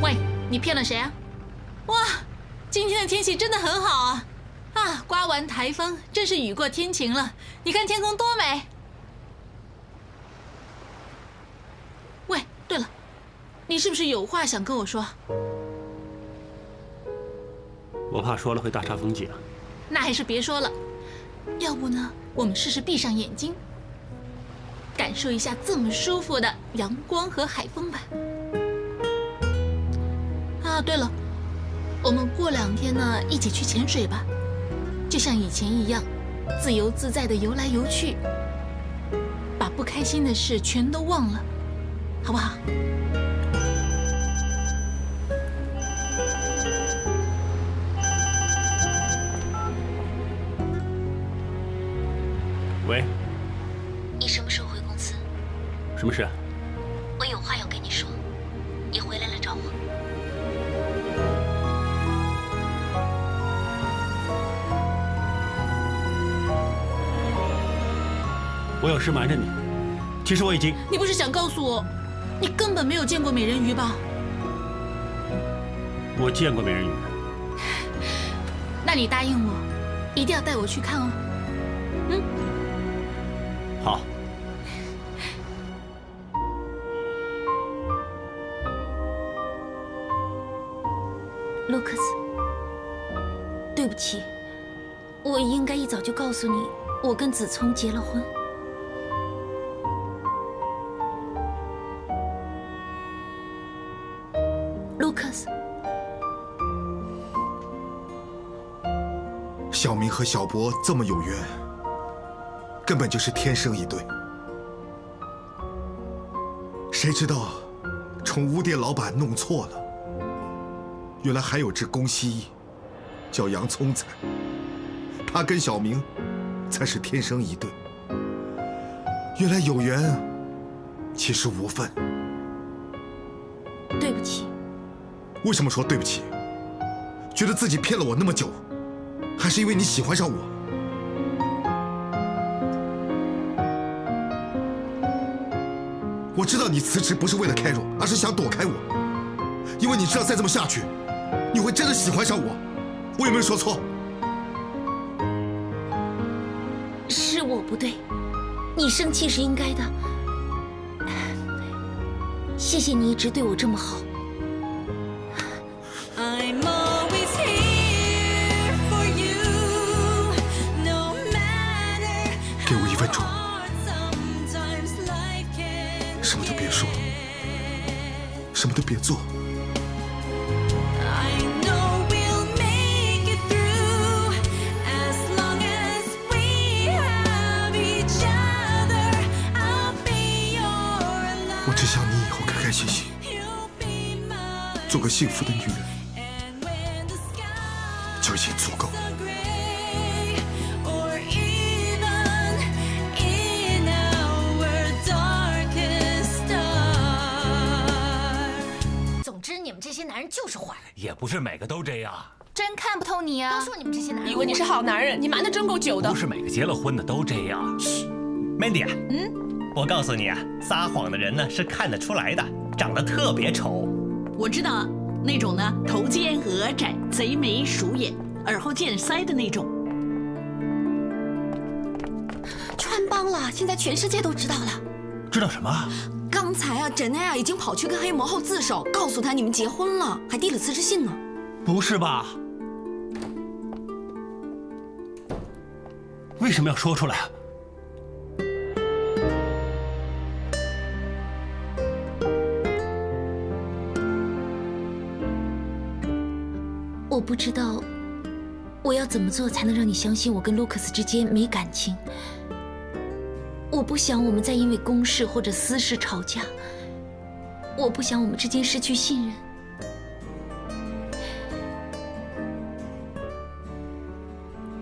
喂，你骗了谁啊？哇，今天的天气真的很好啊！啊，刮完台风，真是雨过天晴了。你看天空多美！喂，对了，你是不是有话想跟我说？我怕说了会大煞风景啊。那还是别说了。要不呢，我们试试闭上眼睛，感受一下这么舒服的阳光和海风吧。啊，对了，我们过2天呢，一起去潜水吧，就像以前一样，自由自在的游来游去，把不开心的事全都忘了，好不好？喂，你什么时候回公司？什么事？我有话要跟你说，你回来了找我。我有事瞒着你。其实我已经……你不是想告诉我，你根本没有见过美人鱼吧？我见过美人鱼。那你答应我，一定要带我去看哦。嗯。好。卢克斯，对不起，我应该一早就告诉你，我跟子聪结了婚。卢克斯，小明和小博这么有缘，根本就是天生一对。谁知道，宠物店老板弄错了，原来还有只公蜥蜴，叫洋葱仔。他跟小明才是天生一对。原来有缘，其实无分。对不起。为什么说对不起？觉得自己骗了我那么久，还是因为你喜欢上我？我知道你辞职不是为了 Carol， 而是想躲开我，因为你知道再这么下去，你会真的喜欢上我。我有没有说错？是我不对，你生气是应该的。谢谢你一直对我这么好。给我1分钟，什么都别说，什么都别做。我只想你以后开开心心，做个幸福的女人，就已经足够。这些男人就是坏，也不是每个都这样。真看不透你啊！都说你们这些男人，以为你是好男人，你瞒得真够久的。不是每个结了婚的都这样。嘘 ，Mandy 啊，我告诉你啊，撒谎的人呢是看得出来的，长得特别丑。我知道，那种呢头尖额窄、贼眉鼠眼、耳后见腮的那种。穿帮了，现在全世界都知道了。知道什么？刚才啊，珍奈啊已经跑去跟黑魔后自首，告诉他你们结婚了，还递了辞职信呢。不是吧？为什么要说出来啊？我不知道我要怎么做才能让你相信我跟卢克斯之间没感情。我不想我们再因为公事或者私事吵架，我不想我们之间失去信任。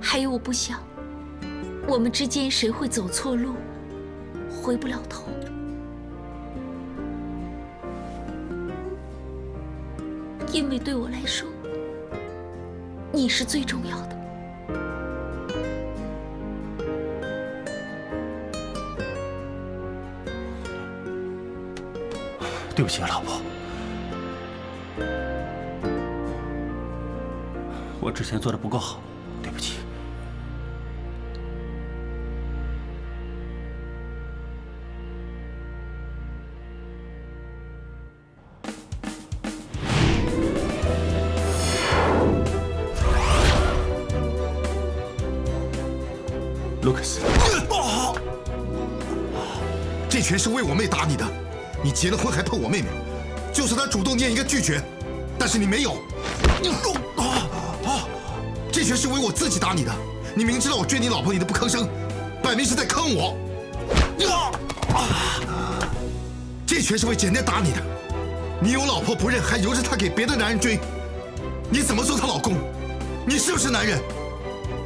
还有，我不想我们之间谁会走错路，回不了头。因为对我来说，你是最重要的。对不起啊，老婆，我之前做的不够好，对不起。卢克斯，这拳是为我妹打你的。你结了婚还碰我妹妹，就算她主动，你也应该拒绝，但是你没有。这拳是为我自己打你的。你明知道我追你老婆，你都不吭声，摆明是在坑我。这拳是为简单打你的。你有老婆不认，还由着她给别的男人追，你怎么做她老公？你是不是男人？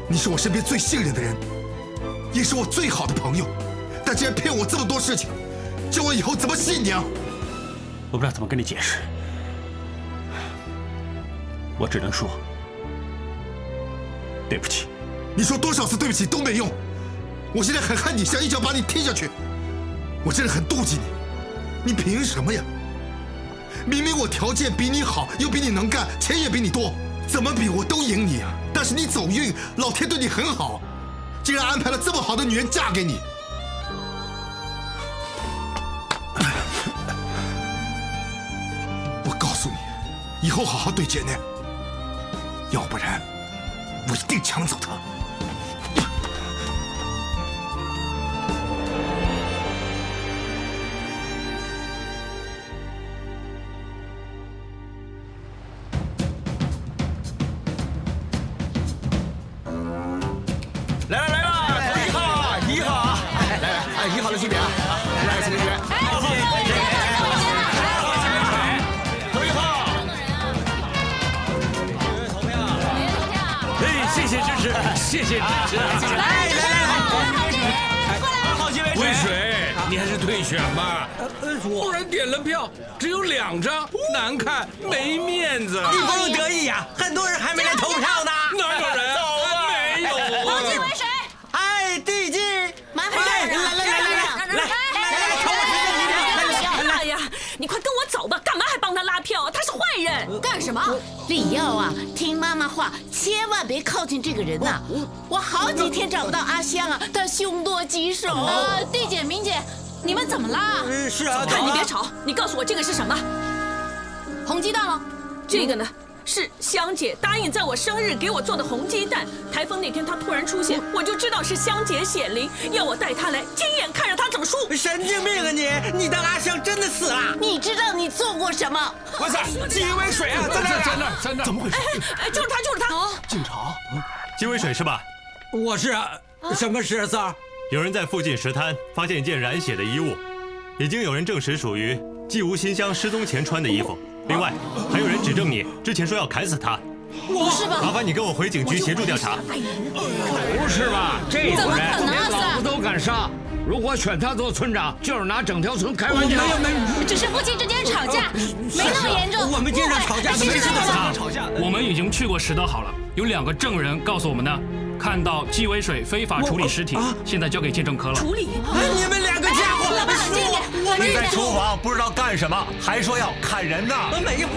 你是我身边最信任的人，也是我最好的朋友，但竟然骗我这么多事情，叫我以后怎么信你啊？我不知道怎么跟你解释，我只能说对不起。你说多少次对不起都没用，我现在很恨你，想一脚把你踢下去。我真的很妒忌你，你凭什么呀？明明我条件比你好，又比你能干，钱也比你多，怎么比我都赢你啊！但是你走运，老天对你很好，竟然安排了这么好的女人嫁给你。我告诉你，以后好好对简奈，要不然我一定抢走她。来了，头1号，来1号的区别啊，来个同学，头1号，投票，哎，谢谢支持，谢谢支持，来，2号机会，魏水，你还是退选吧，不然点了票只有2张，难看，没面子。你不用得意呀，很多人还没来投票呢。哪有人？没有。黄金为谁？哎，地基，麻烦来，投我谁的哎呀，你快跟我走吧，干嘛还帮他拉票？他是坏人。干什么？李耀啊，听妈妈话，千万别靠近这个人呐！我好几天找不到阿香啊，他凶多吉少。地姐、明姐，你们怎么啦？是啊，你别吵，你告诉我这个是什么？红鸡蛋了。这个呢？是香姐答应在我生日给我做的红鸡蛋。台风那天她突然出现，我就知道是香姐显灵，要我带她来，亲眼看着她整输。神经病啊你！你当阿香真的死了？你知道你做过什么？不是，季为水啊，在那，怎么回事？就是他。进朝。金威水是吧？我是什么事，Sir？有人在附近石滩发现一件染血的衣物，已经有人证实属于季无心香失踪前穿的衣服。另外，还有人指证你之前说要砍死他。不是吧？麻烦你跟我回警局协助调查。不是吧？这种人连老婆都敢杀，如果选他做村长，就是拿整条村开玩笑。没有，只是夫妻之间吵架，没那么严重。我们经常吵架，没事的。吵架。我们已经去过石头好了，有2个证人告诉我们呢，看到季为水非法处理尸体，现在交给鉴证科了。处理？你们2个家伙！老爸，冷静一点，你在厨房不知道干什么，还说要砍人呢？没有。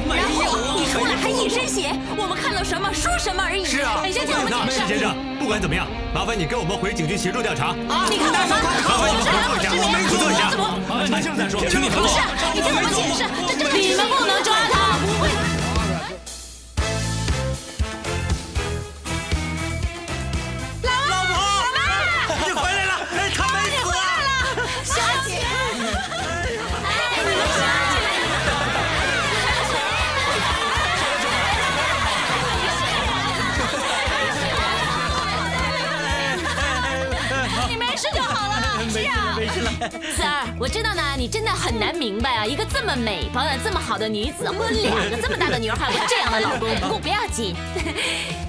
你出来还一身血，我们看到什么说什么而已。是啊，等一下听我们解释。先生，不管怎么样，麻烦你跟我们回警局协助调查。你看我们，麻烦你们合作一下，合作一下。慢性再说，请你合作。不是，你听我们解释，你们不能抓他。你回来了，他没死啊！小姐，你没事就好了。没事了。Sir，我知道呢，你真的很难明白啊，一个这么美、保养这么好的女子，会有2个这么大的女儿，还有个这样的老公。不过不要紧，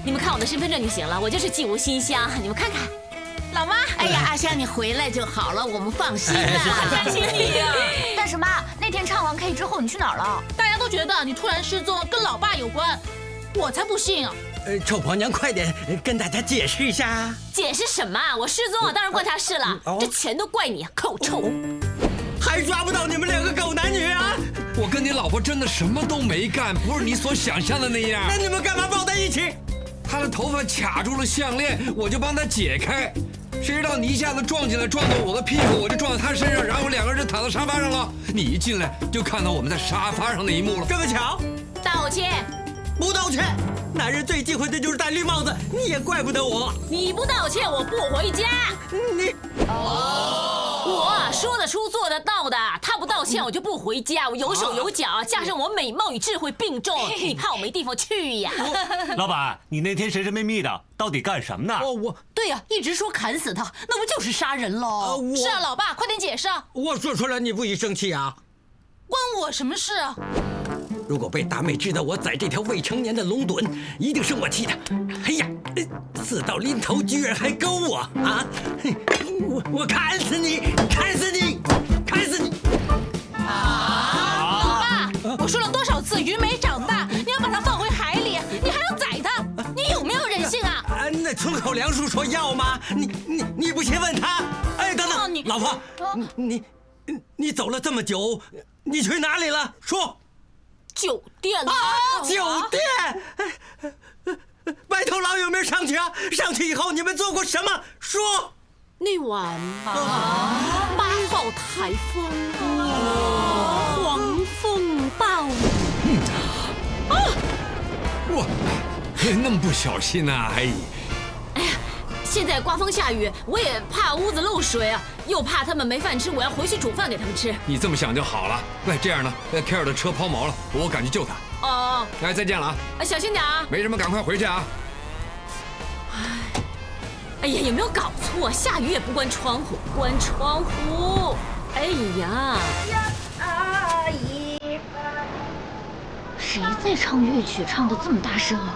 你们看我的身份证就行了，我就是季无心香，你们看看。老妈，哎呀，阿香，你回来就好了，我们放心了。担心你呀。但是妈，那天唱完 K 之后你去哪儿了？大家都觉得你突然失踪跟老爸有关，我才不信啊！臭婆娘，快点跟大家解释一下。解释什么啊？我失踪了，当然关他事了，这全都怪你，口臭。还抓不到你们2个狗男女啊！我跟你老婆真的什么都没干，不是你所想象的那样。那你们干嘛抱在一起？她的头发卡住了项链，我就帮她解开。谁知道你一下子撞进来，撞到我的屁股，我就撞到她身上，然后两个人就躺在沙发上了。你一进来就看到我们在沙发上那一幕了。这么巧？道歉。不道歉，男人最忌讳的就是戴绿帽子，你也怪不得我。你不道歉，我不回家。你我说得出做得到的，他不道歉我就不回家，我有手有脚，加上我美貌与智慧并重，你怕我没地方去呀？老板，你那天神神秘秘的，到底干什么呢？对呀，一直说砍死他，那不就是杀人喽？是啊，老爸，快点解释啊！我说出来你不许生气啊？关我什么事啊？如果被大妹知道我宰这条未成年的龙趸，一定生我气的。哎呀，刺到临头居然还勾我啊！我砍死你，砍死你，砍死你！老爸，我说了多少次鱼没长大，你要把它放回海里，你还要宰它，你有没有人性啊？那村口梁叔说要吗？你不先问他？哎，等等，老婆，你走了这么久，你去哪里了？说。酒店了，酒店，白头老有没有上去啊？上去以后你们做过什么？说。那晚8号台风，狂风暴雨。哇，那么不小心啊！哎呀，现在刮风下雨，我也怕屋子漏水啊，又怕他们没饭吃，我要回去煮饭给他们吃。你这么想就好了。哎，这样呢，凯尔的车抛锚了，我赶去救他。哦，哎，再见了啊！小心点啊！没什么，赶快回去啊！哎呀，有没有搞错？下雨也不关窗户，关窗户！哎呀！阿姨，谁在唱乐曲，唱得这么大声啊？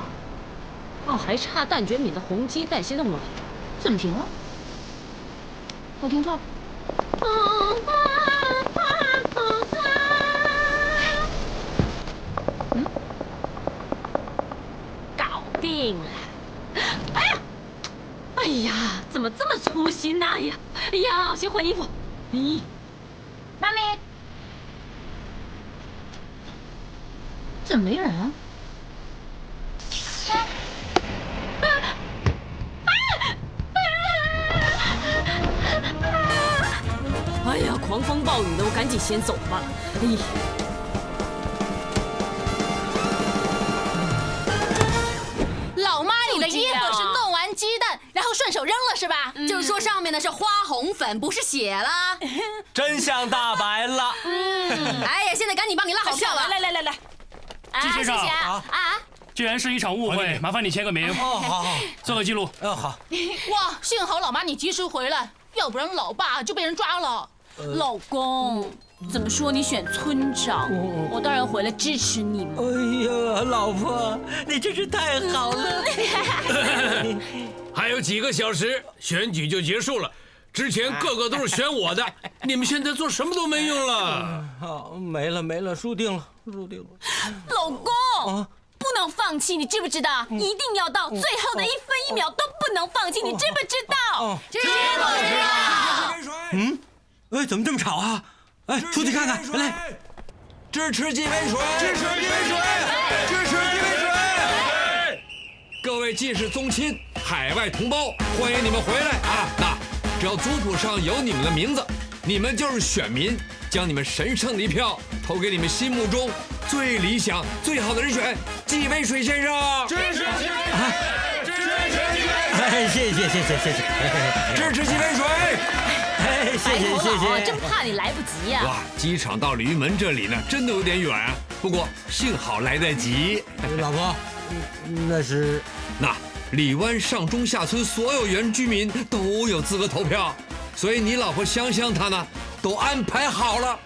哦，还差蛋卷米的红鸡蛋，现在我怎么停了？我听错了。搞定了！哎呀，怎么这么粗心呐？哎呀，先换衣服。妈咪，怎么没人啊？哎呀，狂风暴雨的，我赶紧先走吧。哎。老妈，你的衣服是弄完鸡蛋，然后顺手扔了是吧？就是说上面的是花红粉，不是血啦。真相大白了。哎呀，现在赶紧帮你拉好票了。来，季先生谢谢啊！既然是一场误会，麻烦你签个名。哦，好，做个记录。好。哇，幸好老妈你及时回来，要不然老爸就被人抓了。老公，怎么说你选村长，我当然回来支持你嘛。哎呀，老婆，你真是太好了。还有几个小时，选举就结束了。之前个个都是选我的，你们现在做什么都没用了。好，没了，输定了。老公，不能放弃，你知不知道？一定要到最后的1分1秒都不能放弃，你知不知道？知道。哎，怎么这么吵啊？哎，出去看看，来，支持蓟北水，支持蓟北水，支持蓟北水。各位既是宗亲、海外同胞，欢迎你们回来啊！那只要族谱上有你们的名字，你们就是选民，将你们神圣的一票投给你们心目中最理想、最好的人选——蓟北水先生。支持蓟北水，支持蓟北水。哎，谢谢，支持蓟北水。哎，谢谢，真怕你来不及呀！哇，机场到鲤鱼门这里呢，真的有点远啊。不过幸好来得及。老婆，那是李湾上中下村所有原居民都有资格投票，所以你老婆香香她呢，都安排好了。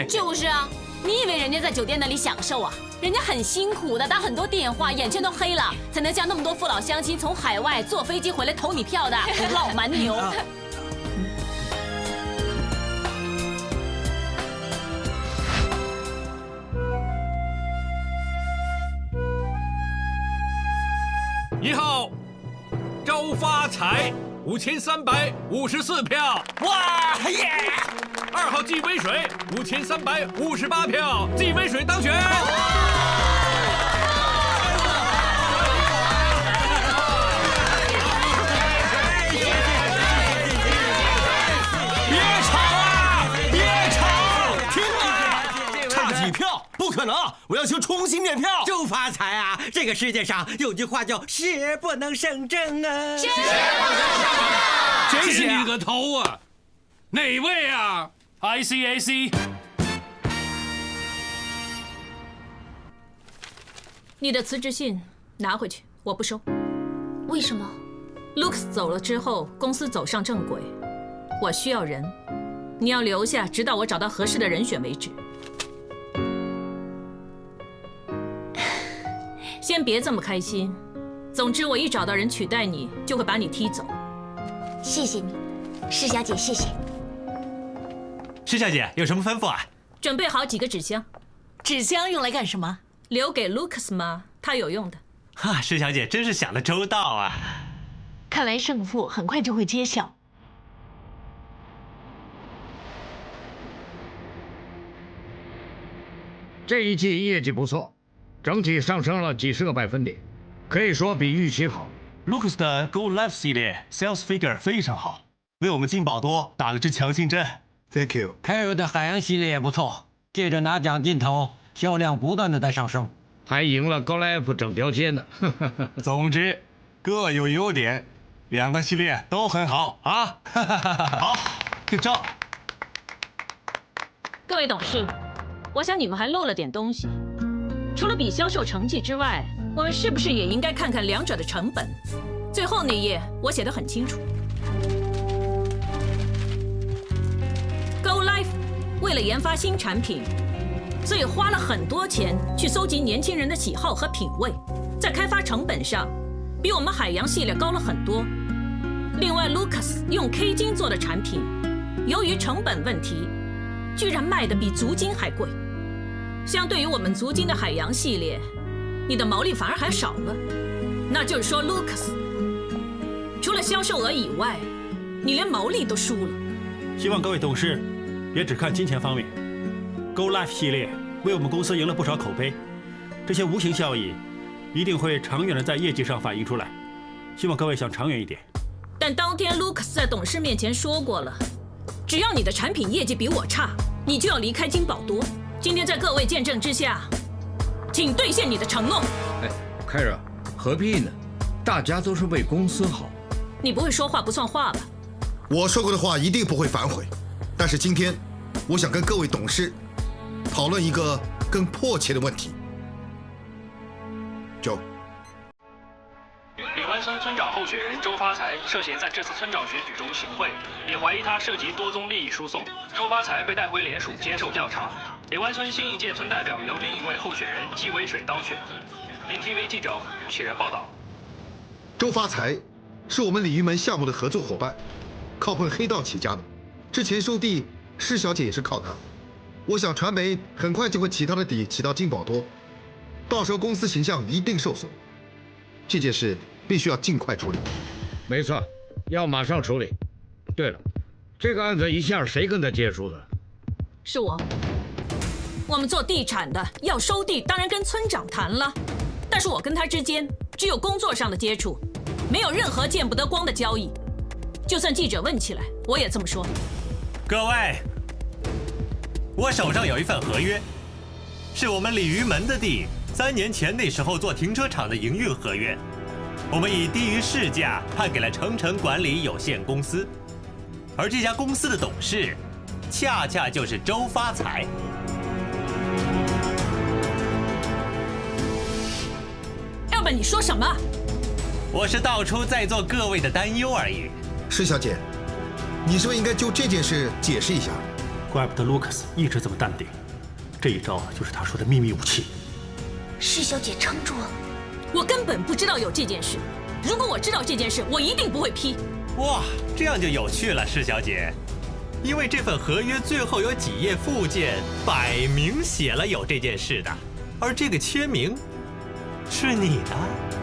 就是啊，你以为人家在酒店那里享受啊？人家很辛苦的，打很多电话，眼圈都黑了，才能将那么多父老乡亲从海外坐飞机回来投你票的，老蛮牛。1号，周发财，5354票。哇耶！ 2号季威水5358票，季威水当选。几票？不可能！我要求重新点票。周发财啊，这个世界上有句话叫“邪不能胜正”啊。谁写你个头啊？哪位啊 ？ICAC。你的辞职信拿回去，我不收。为什么 Lucas 走了之后，公司走上正轨，我需要人，你要留下，直到我找到合适的人选为止。先别这么开心，总之我一找到人取代你，就会把你踢走。谢谢你，施小姐，谢谢。施小姐有什么吩咐啊？准备好几个纸箱。纸箱用来干什么？留给 Lucas 吗？他有用的。哈，施小姐真是想得周到啊！看来胜负很快就会揭晓。这一季业绩不错，整体上升了几十个百分点，可以说比预期好。Lucas 的 Go Live 系列 sales figure 非常好，为我们金宝多打了支强心针。Thank you。Carol 的海洋系列也不错，借着拿奖劲头，销量不断的在上升，还赢了 Go Live 整条街呢。总之各有优点，两个系列都很好啊。好，对照。各位董事，我想你们还漏了点东西。除了比销售成绩之外，我们是不是也应该看看两者的成本？最后那页我写得很清楚。Go Live 为了研发新产品，所以花了很多钱去搜集年轻人的喜好和品味，在开发成本上比我们海洋系列高了很多。另外 ，Lucas 用 K 金做的产品，由于成本问题，居然卖得比足金还贵。相对于我们足金的海洋系列，你的毛利反而还少了。那就是说 ，Lucas 除了销售额以外，你连毛利都输了。希望各位董事别只看金钱方面。Go Live 系列为我们公司赢了不少口碑，这些无形效益一定会长远的在业绩上反映出来。希望各位想长远一点。但当天 Lucas 在董事面前说过了，只要你的产品业绩比我差，你就要离开金宝多。今天在各位见证之下，请兑现你的承诺。哎，凯尔，何必呢？大家都是为公司好。你不会说话不算话吧？我说过的话一定不会反悔，但是今天，我想跟各位董事讨论一个更迫切的问题。Joe。李湾村村长候选人周发财涉嫌在这次村长选举中行贿，也怀疑他涉及多宗利益输送。周发财被带回联署接受调查。李湾村新一届村代表由另一位候选人季威水当选。林 TV 记者许人报道。周发财是我们鲤鱼门项目的合作伙伴，靠混黑道起家的。之前收地，施小姐也是靠他。我想传媒很快就会起他的底，起到金宝多，到时候公司形象一定受损。这件事必须要尽快处理。没错，要马上处理。对了，这个案子一向谁跟他接触的？是我。我们做地产的要收地，当然跟村长谈了。但是我跟他之间只有工作上的接触，没有任何见不得光的交易。就算记者问起来，我也这么说。各位，我手上有一份合约，是我们鲤鱼门的地，3年前那时候做停车场的营运合约，我们以低于市价判给了成城管理有限公司，而这家公司的董事，恰恰就是周发财。要不你说什么？我是道出在座各位的担忧而已。施小姐，你是不是应该就这件事解释一下？怪不得 Lucas 一直这么淡定，这一招就是他说的秘密武器。施小姐撑住！我根本不知道有这件事。如果我知道这件事，我一定不会批。哇，这样就有趣了，施小姐。因为这份合约最后有几页附件，摆明写了有这件事的，而这个签名是你的。